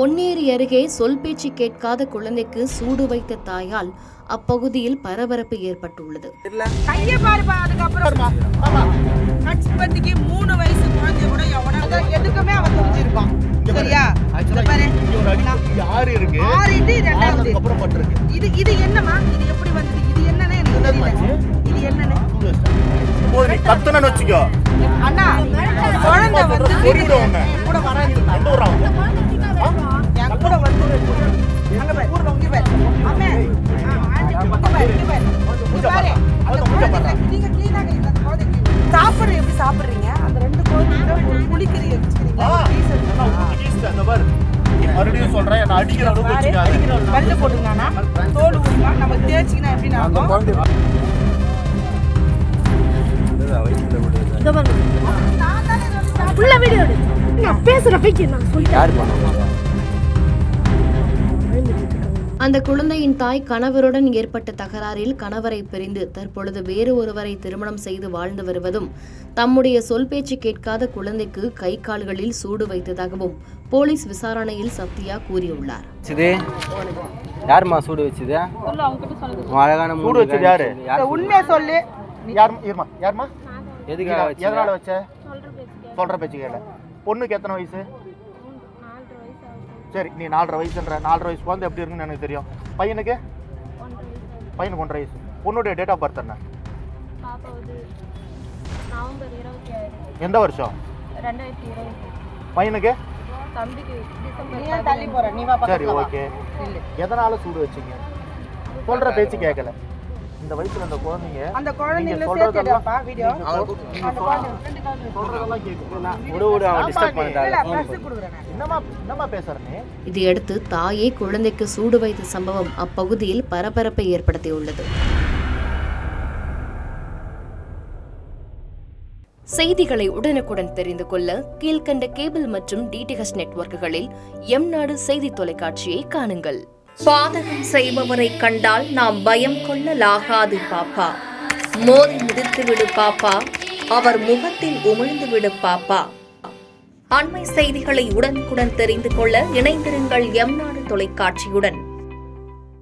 பொன்னேரி அருகே சொல் பேச்சு கேட்காத குழந்தைக்கு சூடு வைத்த தாயால் அப்பகுதியில் பரபரப்பு ஏற்பட்டுள்ளது. கட்சிபதிக்கு 3 வயசு குழந்தை கூட எவனால எதுக்குமே அவன் தெரிஞ்சிருப்பான். சரியா? இது என்னமா? இது எப்படி வந்தது? இது என்னன்னு எனக்கு தெரியல. இது என்னன்னு கத்துனன்னு வெச்சுக்கோ. அண்ணா குழந்தை வந்து கூட வராது. எந்த ஊரா? என் கூட வந்து அங்க போய் ஊர்ல உங்க போய். அம்மே ஆண்டி பாரு. நீங்க க்ளீனா கையில அந்த குழந்தைக்கு சாப்பிடுற எப்படி சாப்பிடுறீங்க? அந்த 2 குழந்தைங்க ஒரு குளிக்கறி வச்சிருக்கீங்க. அந்த பாரு. மறுபடியும் சொல்றேன், நான் அடிக்கிற அளவுக்கு வச்சுக்காத. கல்ல போடுங்கனா தோல் ஊறினா நம்ம தேய்ச்சினா எப்படி ஆகும்? ஃபுல்லா வீடியோ எடு. நான் பேசுற பைக்கு நான் சொல்றேன். யார் பண்ணுவாங்க? அந்த குழந்தையின் தாய் கணவருடன் ஏற்பட்ட தகராறில் கணவரை பிரிந்து தற்பொழுது வேறு ஒருவரை திருமணம் செய்து வாழ்ந்து வருவதும் தம்முடைய சொல் பேச்சு கேட்காத குழந்தைக்கு கை கால்களில் சூடு வைத்ததாகவும் போலீஸ் விசாரணையில் சத்யா கூறியுள்ளார். யாருமா சூடு வச்சது? அழகான சூடு வச்சது யாரு? உண்மையா சொல்லு. யாருமா? எதுக்காக வச்ச? எதனால வச்ச? சொல்ற பேச்சு கேள. பொண்ணுக்கு எத்தனை வயசு? சரி, நீ 4.5 வயசுன்ற. 4.5 வயசு குழந்தை எப்படி இருக்குன்னு எனக்கு தெரியும். பையனுக்கு 1.5 வயசு. பொண்ணுடைய டேட் ஆஃப் பர்த் என்ன? எந்த வருஷம்? 2020. பையனுக்கு? சரி, ஓகே. எதனால சூடு வச்சீங்க? சொல்ற பேச்சு கேட்கல. இந்த வயசுல அந்த குழந்தைங்க அந்த குழந்தைகளை சேர்த்துடப்பா வீடியோ. என்னமா பேசுறனே? இதையடுத்து தாயே குழந்தைக்கு சூடு வைத்த சம்பவம் அப்பகுதியில் பரபரப்பை ஏற்படுத்தியுள்ளது. செய்திகளை உடனுக்குடன் தெரிந்து கொள்ள கீழ்கண்ட கேபிள் மற்றும் டிடிஹெச் நெட்வொர்க்குகளில் எம்நாடு செய்தி தொலைக்காட்சியை காணுங்கள். பாதகம் செய்பவரை கண்டால் நாம் பயம் கொள்ளலாகாது பாப்பா. மோதி மிதித்துவிடு பாப்பா, அவர் முகத்தில் உமிழ்ந்து விடு பாப்பா. அண்மை செய்திகளை உடனுக்குடன் தெரிந்து கொள்ள இணைந்திருங்கள் எம்நாடு தொலைக்காட்சியுடன்.